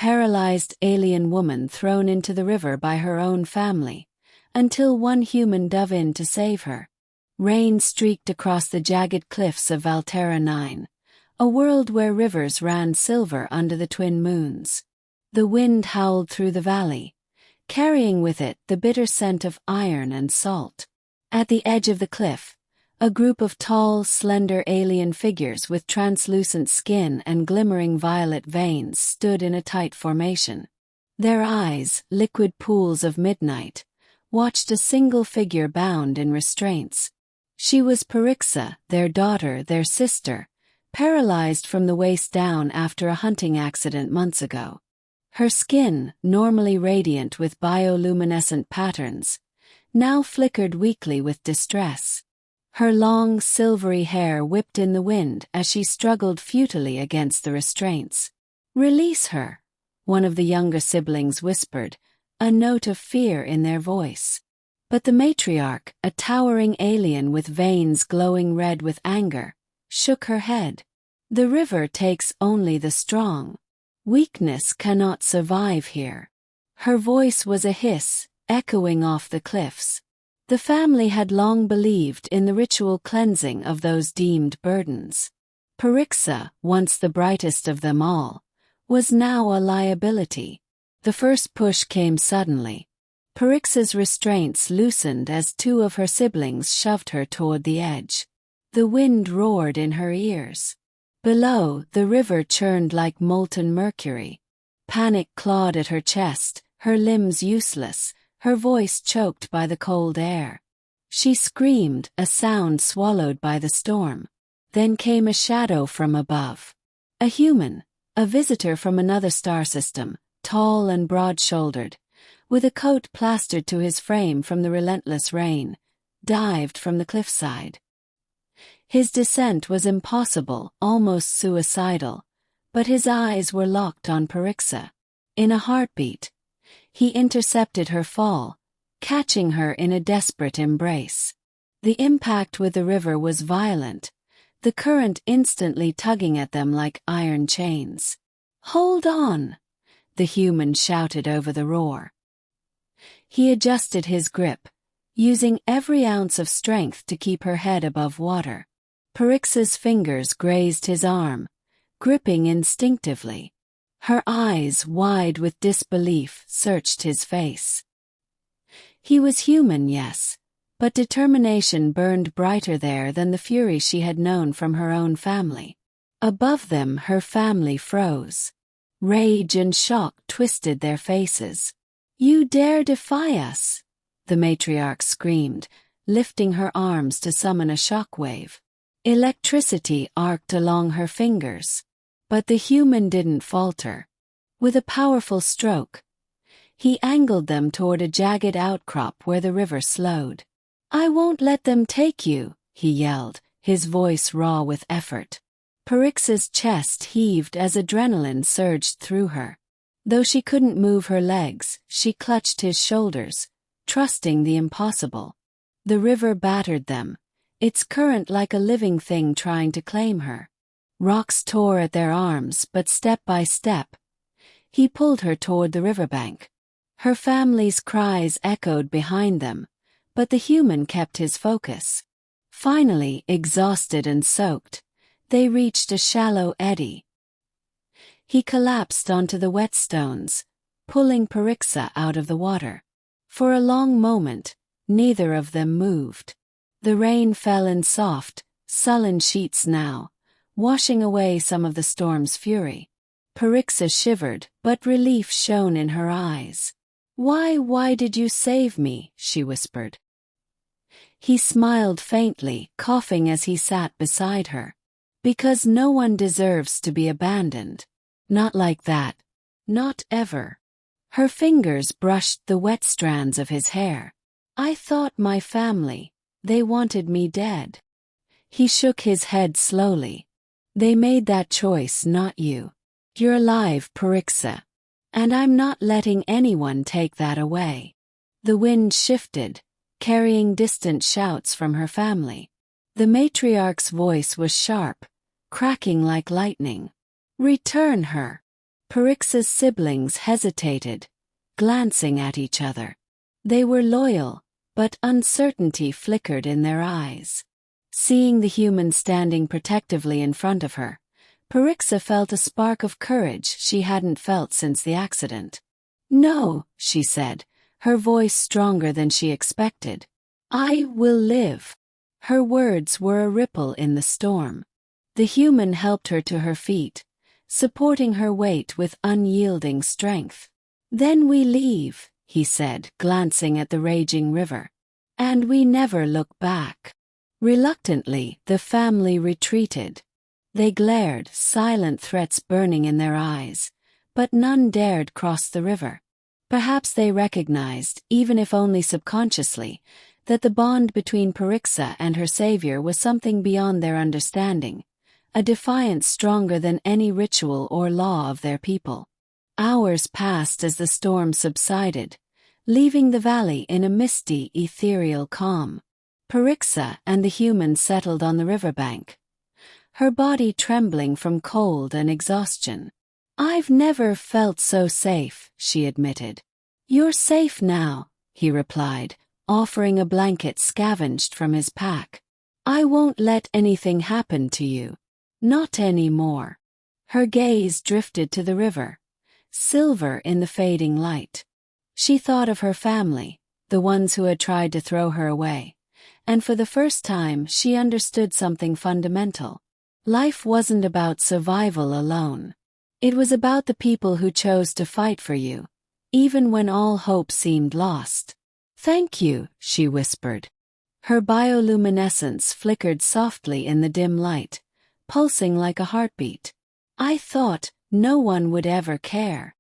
paralyzed alien woman thrown into the river by her own family, until one human dove in to save her. Rain streaked across the jagged cliffs of Valterra 9, a world where rivers ran silver under the twin moons. The wind howled through the valley, carrying with it the bitter scent of iron and salt. At the edge of the cliff, a group of tall, slender alien figures with translucent skin and glimmering violet veins stood in a tight formation. Their eyes, liquid pools of midnight, watched a single figure bound in restraints. She was Parixa, their daughter, their sister, paralyzed from the waist down after a hunting accident months ago. Her skin, normally radiant with bioluminescent patterns, now flickered weakly with distress. Her long, silvery hair whipped in the wind as she struggled futilely against the restraints. "Release her," one of the younger siblings whispered, a note of fear in their voice. But the matriarch, a towering alien with veins glowing red with anger, shook her head. "The river takes only the strong. Weakness cannot survive here." Her voice was a hiss, echoing off the cliffs. The family had long believed in the ritual cleansing of those deemed burdens. Parixa, once the brightest of them all, was now a liability. The first push came suddenly. Parixa's restraints loosened as two of her siblings shoved her toward the edge. The wind roared in her ears. Below, the river churned like molten mercury. Panic clawed at her chest, her limbs useless, her voice choked by the cold air. She screamed, a sound swallowed by the storm. Then came a shadow from above. A human, a visitor from another star system, tall and broad-shouldered, with a coat plastered to his frame from the relentless rain, dived from the cliffside. His descent was impossible, almost suicidal, but his eyes were locked on Parixa. In a heartbeat, he intercepted her fall, catching her in a desperate embrace. The impact with the river was violent, the current instantly tugging at them like iron chains. "Hold on!" the human shouted over the roar. He adjusted his grip, using every ounce of strength to keep her head above water. Parixa's fingers grazed his arm, gripping instinctively. Her eyes, wide with disbelief, searched his face. He was human, yes, but determination burned brighter there than the fury she had known from her own family. Above them, her family froze. Rage and shock twisted their faces. "You dare defy us!" the matriarch screamed, lifting her arms to summon a shockwave. Electricity arced along her fingers. But the human didn't falter. With a powerful stroke, he angled them toward a jagged outcrop where the river slowed. "I won't let them take you," he yelled, his voice raw with effort. Parixa's chest heaved as adrenaline surged through her. Though she couldn't move her legs, she clutched his shoulders, trusting the impossible. The river battered them, its current like a living thing trying to claim her. Rocks tore at their arms, but step by step, he pulled her toward the riverbank. Her family's cries echoed behind them, but the human kept his focus. Finally, exhausted and soaked, they reached a shallow eddy. He collapsed onto the wet stones, pulling Parixa out of the water. For a long moment, neither of them moved. The rain fell in soft, sullen sheets now, washing away some of the storm's fury. Parixa shivered, but relief shone in her eyes. Why did you save me?" she whispered. He smiled faintly, coughing as he sat beside her. "Because no one deserves to be abandoned. Not like that. Not ever." Her fingers brushed the wet strands of his hair. "I thought my family, they wanted me dead." He shook his head slowly. "They made that choice, not you. You're alive, Parixa. And I'm not letting anyone take that away." The wind shifted, carrying distant shouts from her family. The matriarch's voice was sharp, cracking like lightning. "Return her." Parixa's siblings hesitated, glancing at each other. They were loyal, but uncertainty flickered in their eyes. Seeing the human standing protectively in front of her, Parixa felt a spark of courage she hadn't felt since the accident. "No," she said, her voice stronger than she expected. "I will live." Her words were a ripple in the storm. The human helped her to her feet, supporting her weight with unyielding strength. "Then we leave," he said, glancing at the raging river. "And we never look back." Reluctantly, the family retreated. They glared, silent threats burning in their eyes, but none dared cross the river. Perhaps they recognized, even if only subconsciously, that the bond between Parixa and her savior was something beyond their understanding, a defiance stronger than any ritual or law of their people. Hours passed as the storm subsided, leaving the valley in a misty, ethereal calm. Parixa and the human settled on the riverbank, her body trembling from cold and exhaustion. "I've never felt so safe," she admitted. "You're safe now," he replied, offering a blanket scavenged from his pack. "I won't let anything happen to you. Not anymore." Her gaze drifted to the river, silver in the fading light. She thought of her family, the ones who had tried to throw her away, and for the first time she understood something fundamental. Life wasn't about survival alone. It was about the people who chose to fight for you, even when all hope seemed lost. "Thank you," she whispered. Her bioluminescence flickered softly in the dim light, pulsing like a heartbeat. "I thought no one would ever care."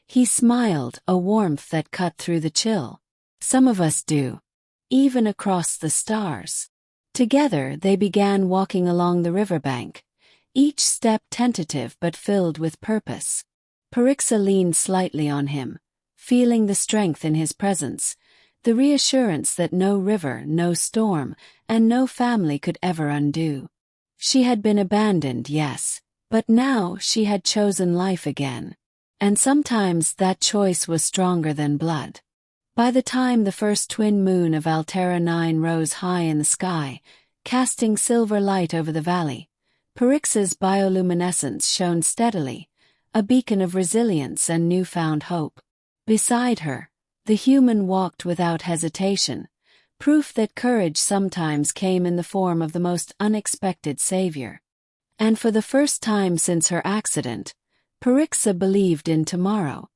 He smiled, a warmth that cut through the chill. "Some of us do, even across the stars." Together they began walking along the riverbank, each step tentative but filled with purpose. Parixa leaned slightly on him, feeling the strength in his presence, the reassurance that no river, no storm, and no family could ever undo. She had been abandoned, yes, but now she had chosen life again. And sometimes that choice was stronger than blood. By the time the first twin moon of Altera 9 rose high in the sky, casting silver light over the valley, Parixa's bioluminescence shone steadily, a beacon of resilience and newfound hope. Beside her, the human walked without hesitation, proof that courage sometimes came in the form of the most unexpected savior. And for the first time since her accident, Parixa believed in tomorrow.